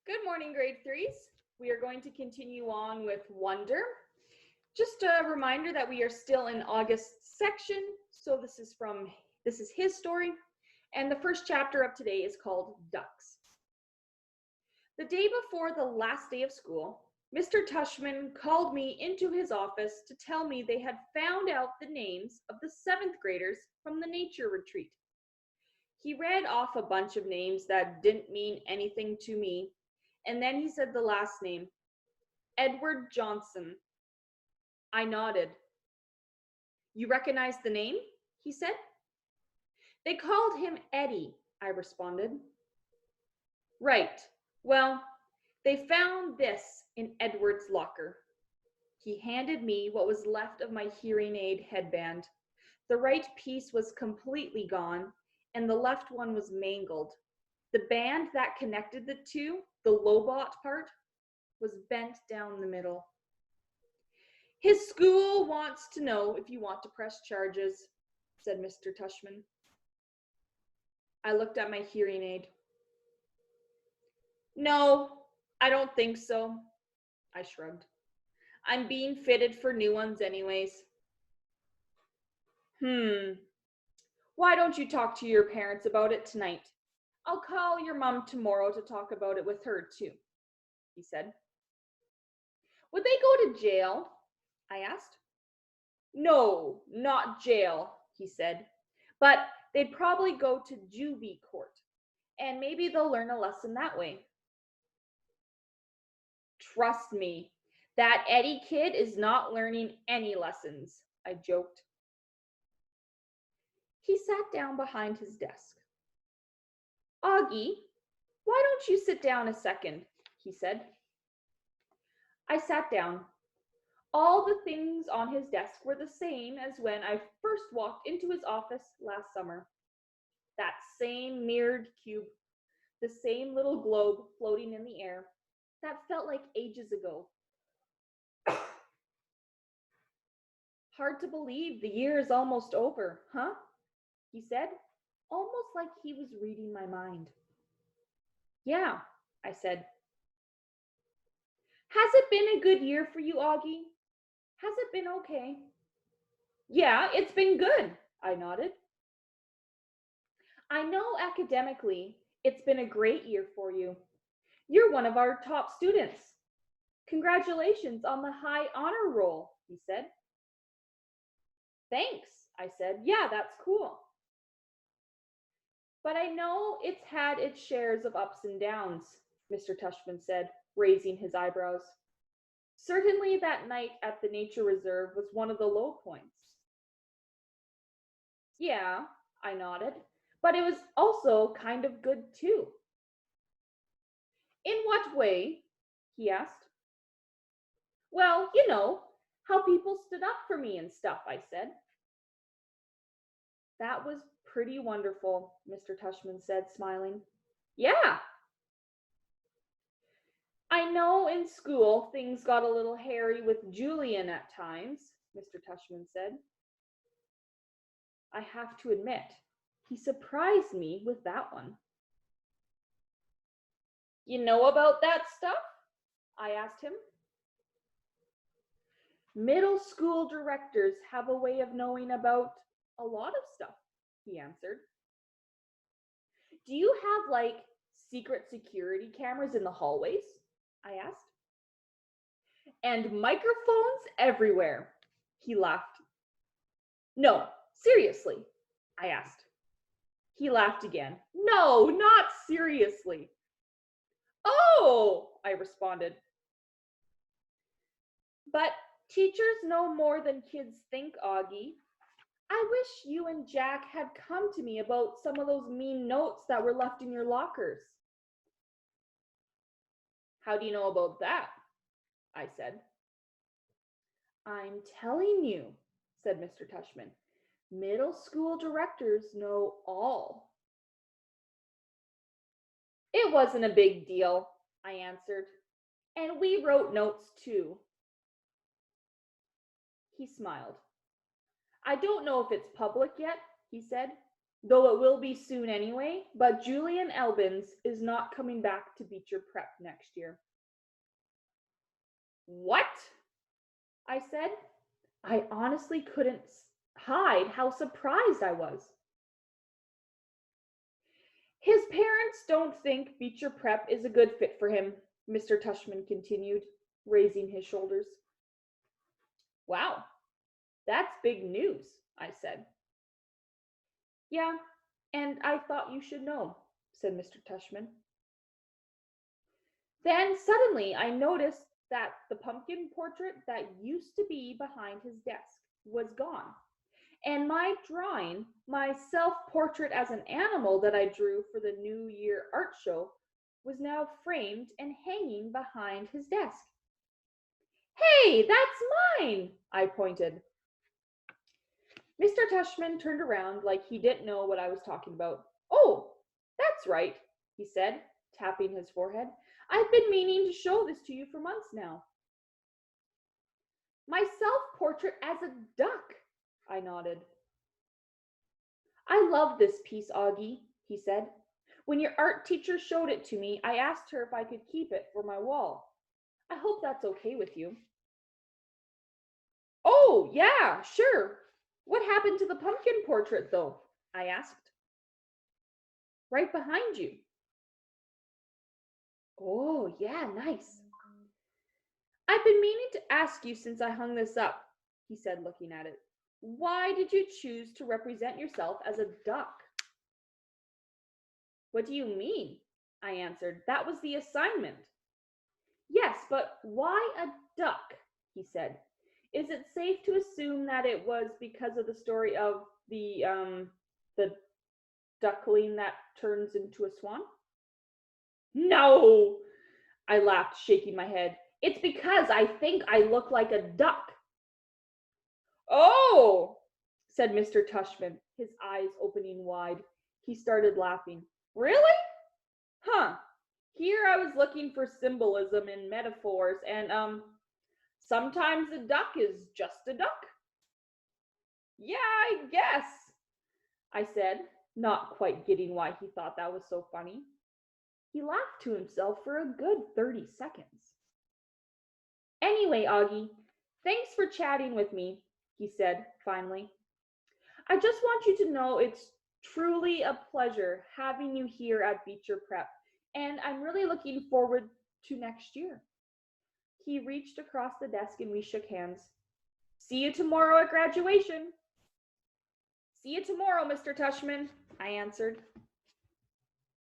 Good morning, grade threes. We are going to continue on with Wonder. Just a reminder that we are still in August's section. So this is his story. And the first chapter of today is called Ducks. The day before the last day of school, Mr. Tushman called me into his office to tell me they had found out the names of the 7th graders from the nature retreat. He read off a bunch of names that didn't mean anything to me, and then he said the last name, Edward Johnson. I nodded. You recognize the name? He said. They called him Eddie, I responded. Right. Well, they found this in Edward's locker. He handed me what was left of my hearing aid headband. The right piece was completely gone, and the left one was mangled. The band that connected the two, the Lobot part, was bent down the middle. His school wants to know if you want to press charges, said Mr. Tushman. I looked at my hearing aid. No, I don't think so, I shrugged. I'm being fitted for new ones anyways. Why don't you talk to your parents about it tonight? I'll call your mom tomorrow to talk about it with her too, he said. Would they go to jail? I asked. No, not jail, he said, but they'd probably go to juvie court, and maybe they'll learn a lesson that way. Trust me, that Eddie kid is not learning any lessons, I joked. He sat down behind his desk. Augie, why don't you sit down a second, he said. I sat down. All the things on his desk were the same as when I first walked into his office last summer. That same mirrored cube, the same little globe floating in the air. That felt like ages ago. Hard to believe the year is almost over, huh? He said, almost like he was reading my mind. Yeah, I said. Has it been a good year for you, Augie? Has it been okay? Yeah, it's been good, I nodded. I know academically it's been a great year for you. You're one of our top students. Congratulations on the high honor roll, he said. Thanks, I said. Yeah, that's cool. But I know it's had its shares of ups and downs, Mr. Tushman said, raising his eyebrows. Certainly that night at the nature reserve was one of the low points. Yeah, I nodded, but it was also kind of good too. In what way? He asked. Well, you know, how people stood up for me and stuff, I said. That was pretty wonderful, Mr. Tushman said, smiling. Yeah. I know in school things got a little hairy with Julian at times, Mr. Tushman said. I have to admit, he surprised me with that one. You know about that stuff? I asked him. Middle school directors have a way of knowing about a lot of stuff, he answered. Do you have like secret security cameras in the hallways? I asked. And microphones everywhere, he laughed. No, seriously, I asked. He laughed again. No, not seriously. Oh, I responded. But teachers know more than kids think, Augie. I wish you and Jack had come to me about some of those mean notes that were left in your lockers. How do you know about that? I said. I'm telling you, said Mr. Tushman. Middle school directors know all. It wasn't a big deal, I answered. And we wrote notes too. He smiled. I don't know if it's public yet, he said, though it will be soon anyway, but Julian Elbins is not coming back to Beecher Prep next year. What? I said. I honestly couldn't hide how surprised I was. His parents don't think Beecher Prep is a good fit for him, Mr. Tushman continued, raising his shoulders. Wow, that's big news, I said. Yeah, and I thought you should know, said Mr. Tushman. Then suddenly I noticed that the pumpkin portrait that used to be behind his desk was gone. And my drawing, my self-portrait as an animal that I drew for the New Year art show, was now framed and hanging behind his desk. Hey, that's mine, I pointed. Mr. Tushman turned around like he didn't know what I was talking about. Oh, that's right, he said, tapping his forehead. I've been meaning to show this to you for months now. My self-portrait as a duck, I nodded. I love this piece, Augie, he said. When your art teacher showed it to me, I asked her if I could keep it for my wall. I hope that's okay with you. Oh, yeah, sure. What happened to the pumpkin portrait, though? I asked. Right behind you. Oh, yeah, nice. I've been meaning to ask you since I hung this up, he said, looking at it. Why did you choose to represent yourself as a duck? What do you mean? I answered. That was the assignment. Yes, but why a duck? He said. Is it safe to assume that it was because of the story of the duckling that turns into a swan? No, I laughed, shaking my head. It's because I think I look like a duck. Oh, said Mr. Tushman, his eyes opening wide. He started laughing. Really? Huh. Here I was looking for symbolism and metaphors, and sometimes a duck is just a duck. Yeah, I guess, I said, not quite getting why he thought that was so funny. He laughed to himself for a good 30 seconds. Anyway, Augie, thanks for chatting with me, he said finally. I just want you to know it's truly a pleasure having you here at Beecher Prep, and I'm really looking forward to next year. He reached across the desk and we shook hands. See you tomorrow at graduation. See you tomorrow, Mr. Tushman, I answered.